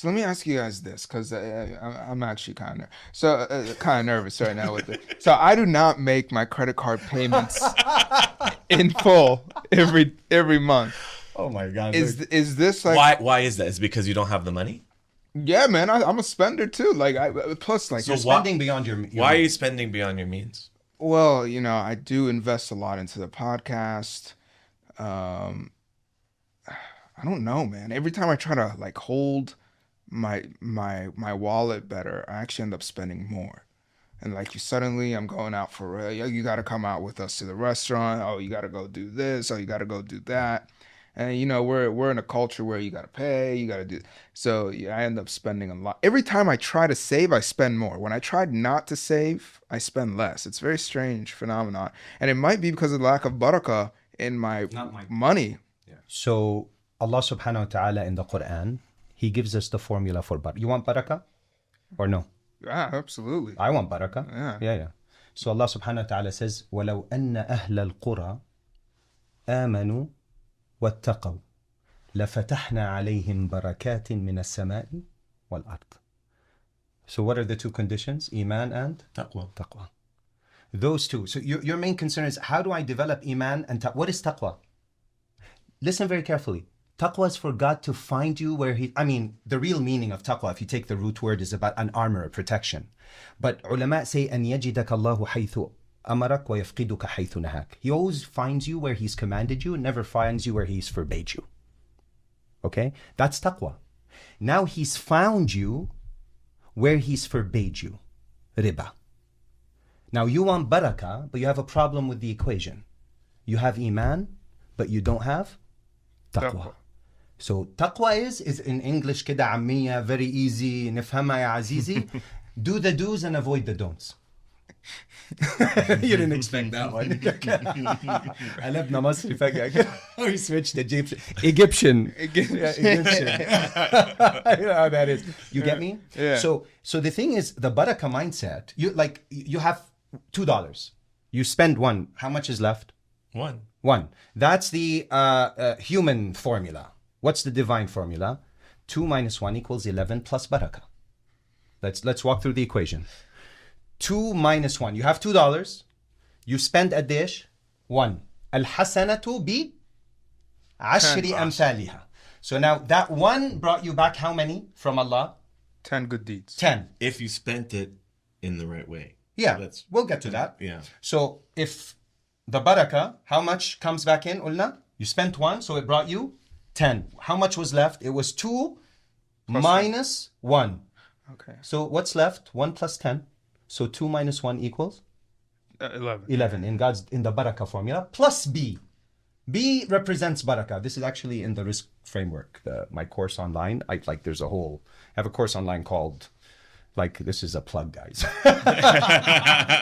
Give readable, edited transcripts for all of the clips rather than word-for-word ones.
So let me ask you guys this, because I'm actually kind of nervous right now with it. So I do not make my credit card payments in full every month. Oh my God. Is this like Why is that? Is it because you don't have the money? Yeah, man, I'm a spender too. Like plus like You're spending beyond your why are you spending beyond your means? well, I do invest a lot into the podcast. I don't know, man. Every time I try to like hold my wallet better, I actually end up spending more. And like suddenly I'm going out for you got to come out with us to the restaurant. Oh, you got to go do this. Oh, you got to go do that. And we're in a culture where you got to pay, you got to do. So yeah, I end up spending a lot. Every time I try to save, I spend more. When I tried not to save, I spend less. It's a very strange phenomenon, and it might be because of the lack of barakah in my money. Yeah. So Allah subhanahu wa ta'ala in the Quran, He gives us the formula for barakah. You want barakah or no? Yeah, absolutely. I want barakah. Yeah. So Allah subhanahu wa ta'ala says, وَلَوْ أَنَّ أَهْلَ الْقُرَى آمَنُوا وَاتَّقَوْا لَفَتَحْنَا عَلَيْهِمْ بَرَكَاتٍ مِنَ السَّمَاءِ وَالْأَرْضِ. So what are the two conditions? Iman and Taqwa. Taqwa. Those two. So your main concern is, how do I develop Iman and Taqwa? What is Taqwa? Listen very carefully. Taqwa is for God to find you where the real meaning of taqwa, if you take the root word, is about an armor, a protection. But ulama say, أَن يَجِدَكَ اللَّهُ حَيْثُ أَمَرَكَ وَيَفْقِدُكَ حَيْثُ نَهَاكَ. He always finds you where He's commanded you, never finds you where He's forbade you. Okay? That's taqwa. Now He's found you where He's forbade you. Riba. Now you want barakah, but you have a problem with the equation. You have iman, but you don't have taqwa. So taqwa is in English كده عامية, very easy, نفهمها يا عزيزي. Do the do's and avoid the don'ts. You didn't expect that one. قلبنا مصري فجأة. We switched Egyptian. Egyptian. You know how that is. You get me? Yeah. So the thing is, the barakah mindset, you have $2. You spend one. How much is left? One. That's the human formula. What's the divine formula? 2 minus 1 equals 11 plus barakah. Let's walk through the equation. 2 minus 1. You have $2. You spend a dish. 1. Al-hasanatu bi ashri amthaliha. So now that 1 brought you back how many from Allah? 10 good deeds. 10. If you spent it in the right way. Yeah, So we'll get to that. Yeah. So if the barakah, how much comes back in, Ulna? You spent 1, so it brought you 10. How much was left? It was 2 minus 1. Okay. So what's left? 1 plus 10. So 2 minus 1 equals? 11. 11 in the barakah formula. Plus B. B represents barakah. This is actually in the rizq framework, my course online. I have a course online called, this is a plug, guys.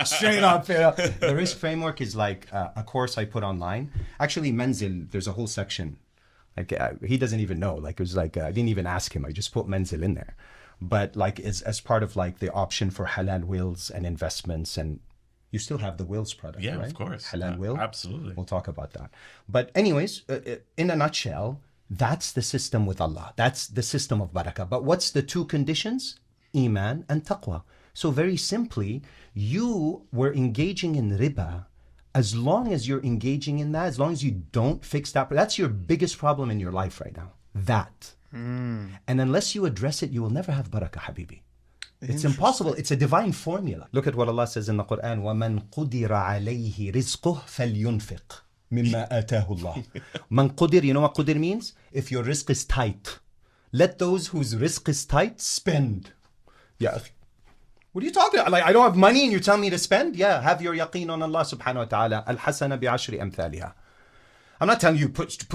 Straight up. The rizq framework is like a course I put online. Actually, Menzil, there's a whole section. He doesn't even know. I didn't even ask him. I just put Menzil in there. But as part of the option for halal wills and investments, and you still have the wills product, Yeah, right? of course. Halal will. Absolutely. We'll talk about that. But anyways, in a nutshell, that's the system with Allah. That's the system of barakah. But what's the two conditions? Iman and taqwa. So very simply, you were engaging in riba. As long as you're engaging in that, as long as you don't fix that's your biggest problem in your life right now. That. And unless you address it, you will never have barakah, habibi. It's impossible. It's a divine formula. Look at what Allah says in the Quran. وَمَنْ قُدِرَ عَلَيْهِ رِزْقُهُ فَلْيُنْفِقْ مِمَّا آتَاهُ اللَّهُ. Man qudir, you know what qudir means? If your rizq is tight, let those whose rizq is tight spend. Yeah. What are you talking about? I don't have money and you're telling me to spend? Yeah, have your yaqeen on Allah subhanahu wa ta'ala. Al-hasana bi'ashri amthaliha. I'm not telling you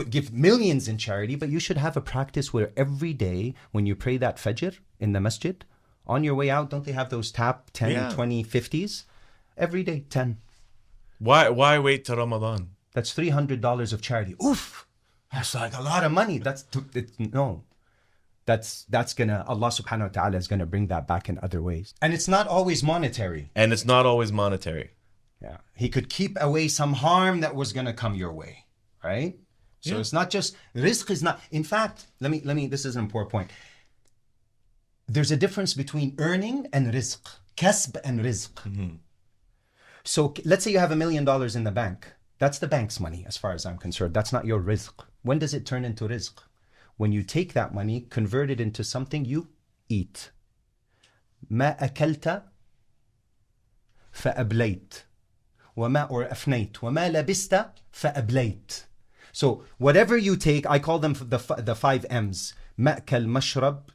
give millions in charity, but you should have a practice where every day when you pray that fajr in the masjid, on your way out, don't they have those tap 10, 20, 50s? Every day, 10. Why wait till Ramadan? That's $300 of charity. Oof! That's a lot of money. No. That's gonna, Allah subhanahu wa ta'ala is gonna bring that back in other ways. And it's not always monetary. Yeah. He could keep away some harm that was gonna come your way. Right? So it's not just, rizq is not, in fact, let me, this is an important point. there's a difference between earning and rizq, kasb and rizq. So let's say you have $1 million in the bank. That's the bank's money as far as I'm concerned. That's not your rizq. When does it turn into rizq? When you take that money, convert it into something you eat. ما أكلت فأبليت وما or أفنيت وما لبست فأبليت. So whatever you take, I call them the 5 M's. مأكل, مشرب,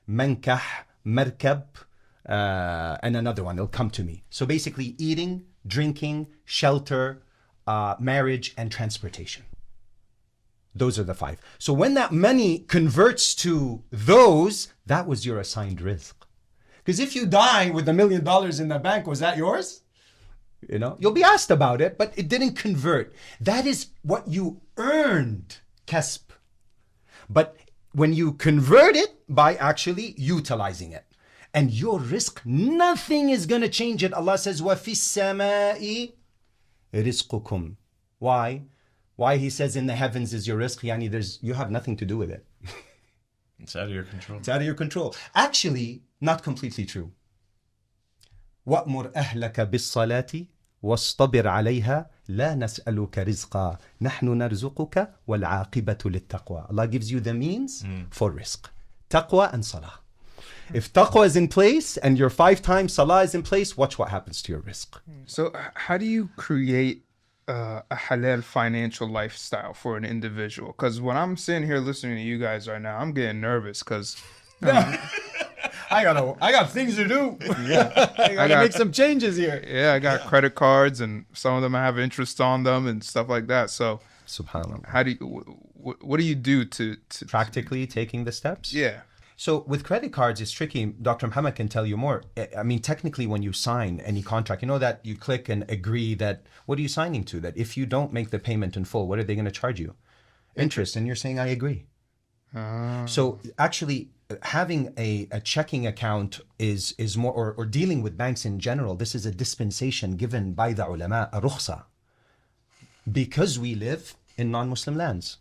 منكح, مركب, and another one, it'll come to me. So basically eating, drinking, shelter, marriage, and transportation. Those are the 5. So when that money converts to those, that was your assigned rizq. Because if you die with $1 million in the bank, was that yours? You know, you'll be asked about it, but it didn't convert. That is what you earned, kasb. But when you convert it by actually utilizing it, and your rizq, nothing is going to change it. Allah says, وَفِي السَّمَاءِ رِزْقُكُمْ. Why? Why he says in the heavens is your rizq? Yani you have nothing to do with it. It's out of your control. It's out of your control. Actually, not completely true. وَأْمُرْ أَهْلَكَ بِالصَّلَاةِ وَاصْطَبِرْ عَلَيْهَا لَا نَسْأَلُكَ رِزْقًا نَحْنُ نَرْزُقُكَ وَالْعَاقِبَةُ لِلتَّقْوَى. Allah gives you the means for rizq. Taqwa and salah. If taqwa is in place and your 5 times salah is in place, watch what happens to your rizq. So how do you create a halal financial lifestyle for an individual? Because when I'm sitting here listening to you guys right now, I'm getting nervous because I got things to do. Yeah. I gotta make some changes here. Yeah, I got credit cards and some of them have interest on them and stuff like that. So Subhanallah. how do you, what do you do to Practically taking the steps? Yeah. So with credit cards, it's tricky. Dr. Muhammad can tell you more. I mean, technically, when you sign any contract, you know that you click and agree that, what are you signing to? That if you don't make the payment in full, what are they going to charge you? Interest. And you're saying, I agree. So actually, having a checking account is more, or dealing with banks in general, this is a dispensation given by the ulama, a rukhsa, because we live in non-Muslim lands.